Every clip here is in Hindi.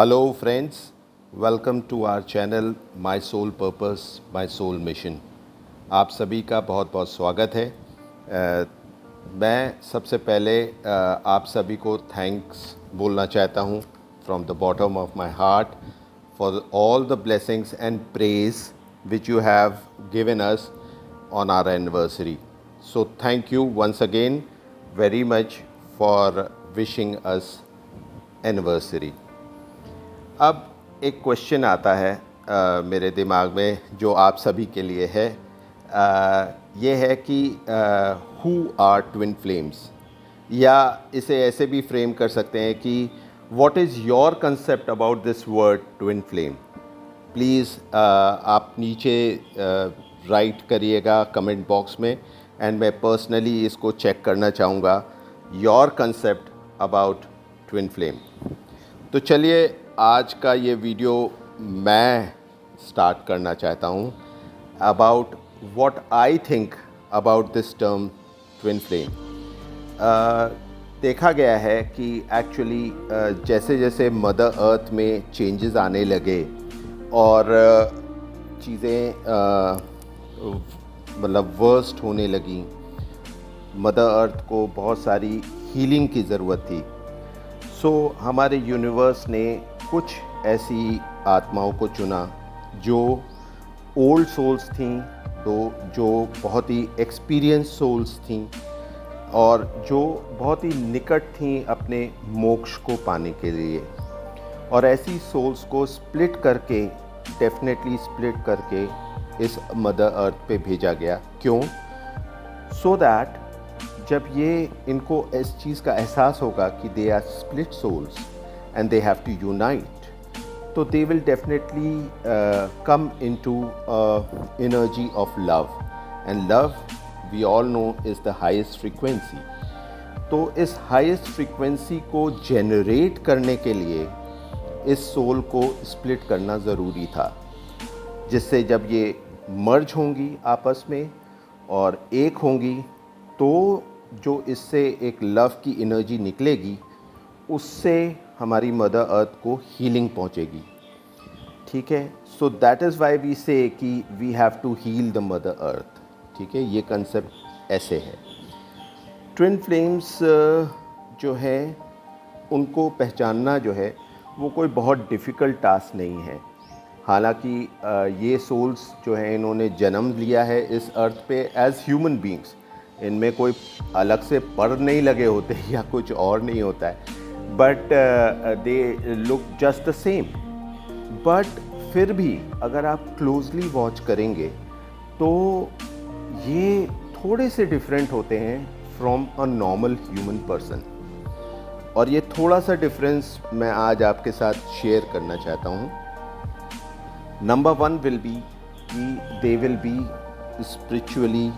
Hello friends, welcome to our channel My Soul Purpose, My Soul Mission। आप सभी का बहुत बहुत स्वागत है। मैं सबसे पहले आप सभी को थैंक्स बोलना चाहता हूँ from the bottom of my heart for all the blessings and praise which you have given us on our anniversary. So thank you once again very much for wishing us anniversary. अब एक क्वेश्चन आता है मेरे दिमाग में जो आप सभी के लिए है। ये है कि हु आर ट्विन फ्लेम्स, या इसे ऐसे भी फ्रेम कर सकते हैं कि what is your concept about this word twin flame. Please आप नीचे राइट करिएगा कमेंट बॉक्स में, एंड मैं पर्सनली इसको चेक करना चाहूँगा your concept about twin flame. तो चलिए आज का ये वीडियो मैं स्टार्ट करना चाहता हूँ about what I think about this term twin flame. देखा गया है कि एक्चुअली जैसे जैसे मदर अर्थ में चेंजेस आने लगे और चीज़ें मतलब वर्स्ट होने लगी, मदर अर्थ को बहुत सारी हीलिंग की ज़रूरत थी। सो हमारे यूनिवर्स ने कुछ ऐसी आत्माओं को चुना जो ओल्ड सोल्स थीं, जो बहुत ही एक्सपीरियंस सोल्स थीं और जो बहुत ही निकट थीं अपने मोक्ष को पाने के लिए। और ऐसी सोल्स को स्प्लिट करके, डेफिनेटली स्प्लिट करके इस मदर अर्थ पे भेजा गया। क्यों? सो दैट जब ये इनको इस चीज़ का एहसास होगा कि they are split souls and they have to unite, तो they will definitely come into energy of love, and love we all know is the highest frequency. तो इस हाईएस्ट फ्रीक्वेंसी को जेनरेट करने के लिए इस सोल को स्प्लिट करना ज़रूरी था, जिससे जब ये मर्ज होंगी आपस में और एक होंगी, तो जो इससे एक लव की एनर्जी निकलेगी उससे हमारी मदर अर्थ को हीलिंग पहुंचेगी। ठीक है, so that is why we say कि we have to heal the mother earth. ठीक है, ये कंसेप्ट ऐसे है। ट्विन फ्लेम्स जो है उनको पहचानना जो है वो कोई बहुत डिफ़िकल्ट टास्क नहीं है। हालांकि ये सोल्स जो हैं इन्होंने जन्म लिया है इस अर्थ पे एज ह्यूमन बींग्स। इनमें कोई अलग से पर नहीं लगे होते या कुछ और नहीं होता है, but they look just the same. But फिर भी अगर आप क्लोजली वॉच करेंगे तो ये थोड़े से डिफरेंट होते हैं from a normal human person. और ये थोड़ा सा डिफरेंस मैं आज आपके साथ शेयर करना चाहता हूँ। नंबर वन विल बी कि they will be spiritually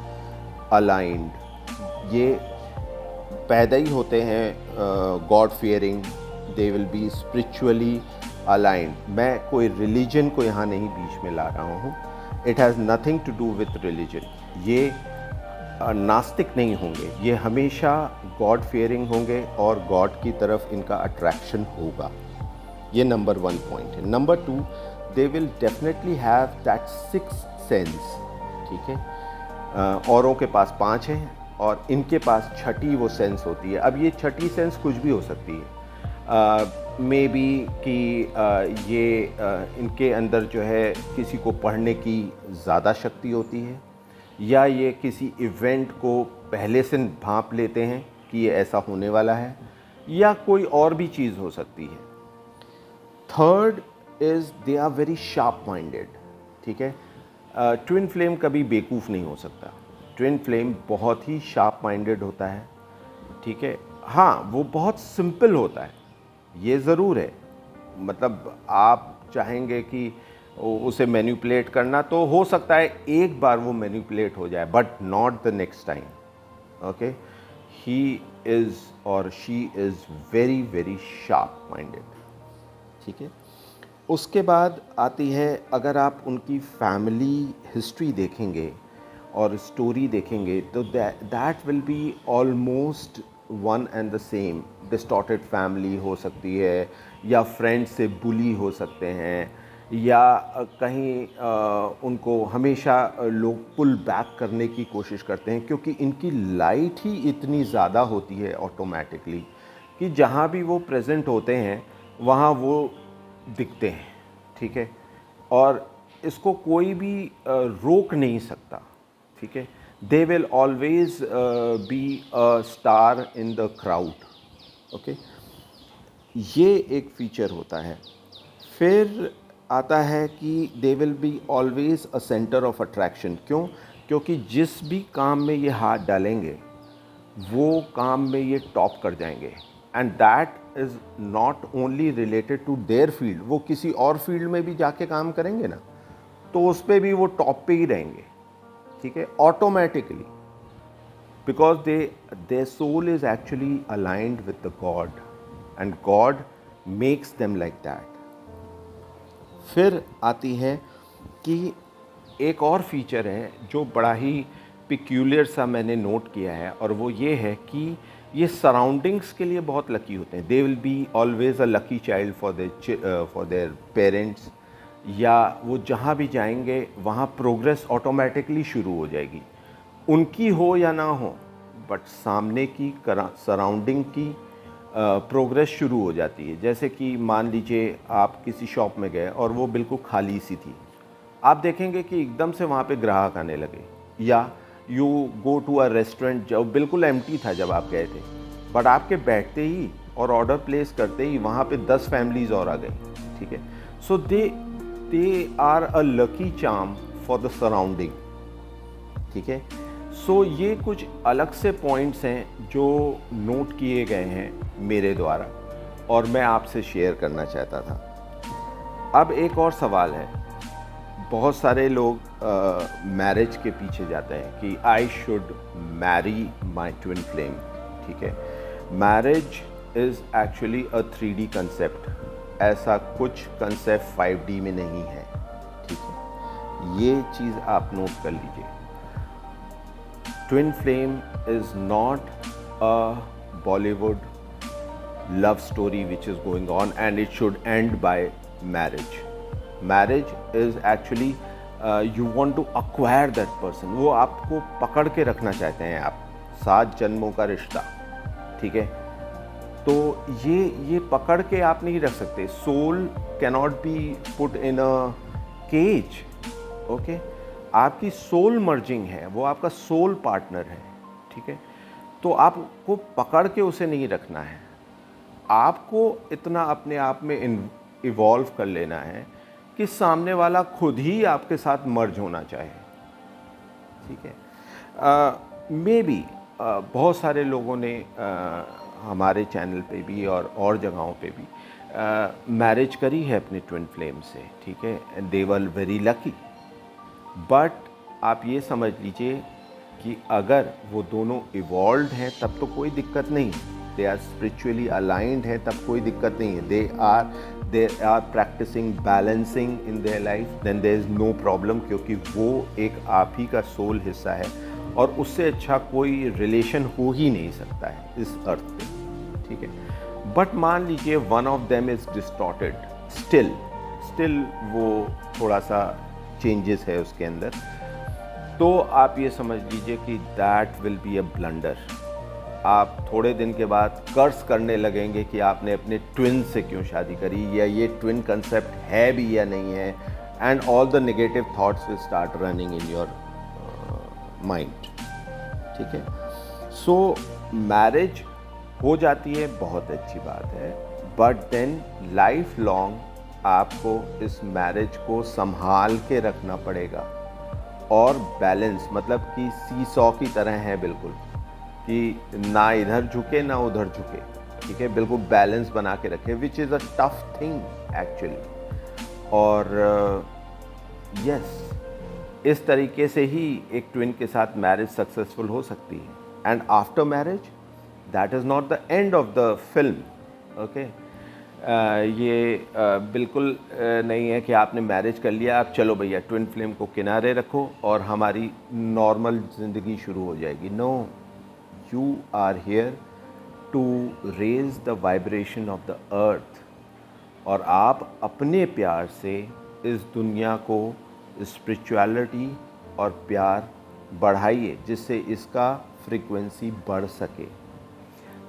aligned. ये पैदा ही होते हैं God fearing, they will be spiritually aligned. मैं कोई रिलीजन को यहाँ नहीं बीच में ला रहा हूँ, it has nothing to do with religion. ये नास्तिक नहीं होंगे, ये हमेशा गॉड फियरिंग होंगे और गॉड की तरफ इनका अट्रैक्शन होगा। ये नंबर वन पॉइंट है। Number two, they will definitely have that six sense. ठीक है, औरों के पास 5 हैं और इनके पास छठी वो सेंस होती है। अब ये छठी सेंस कुछ भी हो सकती है, मे बी कि ये इनके अंदर जो है किसी को पढ़ने की ज़्यादा शक्ति होती है, या ये किसी इवेंट को पहले से भांप लेते हैं कि ये ऐसा होने वाला है, या कोई और भी चीज़ हो सकती है। Third is they are very sharp minded. ठीक है, ट्विन फ्लेम कभी बेवकूफ़ नहीं हो सकता। ट्विन फ्लेम बहुत ही शार्प माइंडेड होता है। ठीक है, हाँ वो बहुत सिंपल होता है, ये ज़रूर है। मतलब आप चाहेंगे कि उसे मैनिपुलेट करना, तो हो सकता है एक बार वो मैनिपुलेट हो जाए, but not the next time. Okay, he is और she is very very sharp minded. ठीक है, उसके बाद आती है, अगर आप उनकी फैमिली हिस्ट्री देखेंगे और स्टोरी देखेंगे तो that will be almost one and the same, distorted family हो सकती है, या फ्रेंड्स से बुली हो सकते हैं, या कहीं उनको हमेशा लोग पुल बैक करने की कोशिश करते हैं, क्योंकि इनकी लाइट ही इतनी ज़्यादा होती है ऑटोमेटिकली कि जहाँ भी वो प्रेजेंट होते हैं वहाँ वो दिखते हैं, ठीक है। और इसको कोई भी रोक नहीं सकता, ठीक है। They will always be a star in the crowd, okay. ये एक फीचर होता है। फिर आता है कि they will be always a centre of attraction. क्यों? क्योंकि जिस भी काम में ये हाथ डालेंगे वो काम में ये टॉप कर जाएंगे, and that is not only related to their field. वो किसी और फील्ड में भी जाके काम करेंगे ना, तो उस पर भी वो टॉप पे ही रहेंगे, ठीक है, automatically, because their soul is actually aligned with the God and God makes them like that. फिर आती है कि एक और फीचर है जो बड़ा ही पिक्यूलियर सा मैंने नोट किया है, और वो ये है कि ये सराउंडिंग्स के लिए बहुत लकी होते हैं। They will be always a lucky child for their parents, या वो जहाँ भी जाएंगे वहाँ प्रोग्रेस ऑटोमेटिकली शुरू हो जाएगी, उनकी हो या ना हो, बट सामने की सराउंडिंग की प्रोग्रेस शुरू हो जाती है। जैसे कि मान लीजिए आप किसी शॉप में गए और वो बिल्कुल खाली सी थी, आप देखेंगे कि एकदम से वहाँ पे ग्राहक आने लगे, या you go to a restaurant जो बिल्कुल एम्प्टी था जब आप गए थे, बट आपके बैठते ही और ऑर्डर प्लेस करते ही वहाँ पे 10 फैमिलीज और आ गई, ठीक है। So they are a lucky charm for the surrounding, ठीक है। सो ये कुछ अलग से पॉइंट्स हैं जो नोट किए गए हैं मेरे द्वारा, और मैं आपसे शेयर करना चाहता था। अब एक और सवाल है, बहुत सारे लोग मैरिज के पीछे जाते हैं कि I should Mary my twin flame, ठीक है। Marriage is actually a 3D concept, ऐसा कुछ कंसेप्ट 5D में नहीं है, ठीक है। ये चीज़ आप नोट कर लीजिए। Twin Flame is not a Bollywood love story which is going on and it should end by marriage. Marriage is actually you want to acquire that person. वो आपको पकड़ के रखना चाहते हैं आप, 7 जन्मों का रिश्ता, ठीक है। तो ये पकड़ के आप नहीं रख सकते। Soul cannot be put in a cage, okay. आपकी सोल मर्जिंग है, वो आपका सोल पार्टनर है, ठीक है। तो आपको पकड़ के उसे नहीं रखना है, आपको इतना अपने आप में इवॉल्व कर लेना है कि सामने वाला खुद ही आपके साथ मर्ज होना चाहे, ठीक है। मे बी बहुत सारे लोगों ने हमारे चैनल पे भी और जगहों पे भी मैरिज करी है अपने ट्विन फ्लेम से, ठीक है, and they were very lucky. But आप ये समझ लीजिए कि अगर वो दोनों इवॉल्व हैं तब तो कोई दिक्कत नहीं है, दे आर स्पिरिचुअली अलाइंड हैं तब कोई दिक्कत नहीं है, they are practising balancing in their life, then there is no problem, क्योंकि वो एक आप ही का सोल हिस्सा है और उससे अच्छा कोई रिलेशन हो ही नहीं सकता है इस अर्थ पे, ठीक है। बट मान लीजिए one of them is distorted, still वो थोड़ा सा चेंजेस है उसके अंदर, तो आप ये समझ लीजिए कि that will be a blunder. आप थोड़े दिन के बाद कर्स करने लगेंगे कि आपने अपने ट्विन से क्यों शादी करी, या ये ट्विन कंसेप्ट है भी या नहीं है, and all the negative thoughts will start running in your mind, ठीक है। सो मैरिज हो जाती है, बहुत अच्छी बात है, बट देन लाइफ लॉन्ग आपको इस मैरिज को संभाल के रखना पड़ेगा, और बैलेंस, मतलब कि सीसॉ की तरह है बिल्कुल, कि ना इधर झुके ना उधर झुके, ठीक है, बिल्कुल बैलेंस बना के रखे, which is a tough thing actually. और यस, इस तरीके से ही एक ट्विन के साथ मैरिज सक्सेसफुल हो सकती है, and after marriage that is not the end of the film, okay. ये बिल्कुल नहीं है कि आपने मैरिज कर लिया, आप चलो भैया ट्विन फ्लेम को किनारे रखो और हमारी नॉर्मल ज़िंदगी शुरू हो जाएगी। No, you are here to raise the vibration of the earth, और आप अपने प्यार से इस दुनिया को स्पिरिचुअलिटी और प्यार बढ़ाइए जिससे इसका फ्रीक्वेंसी बढ़ सके.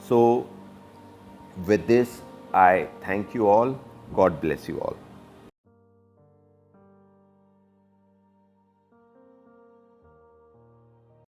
सो with this, I thank you all. God bless you all.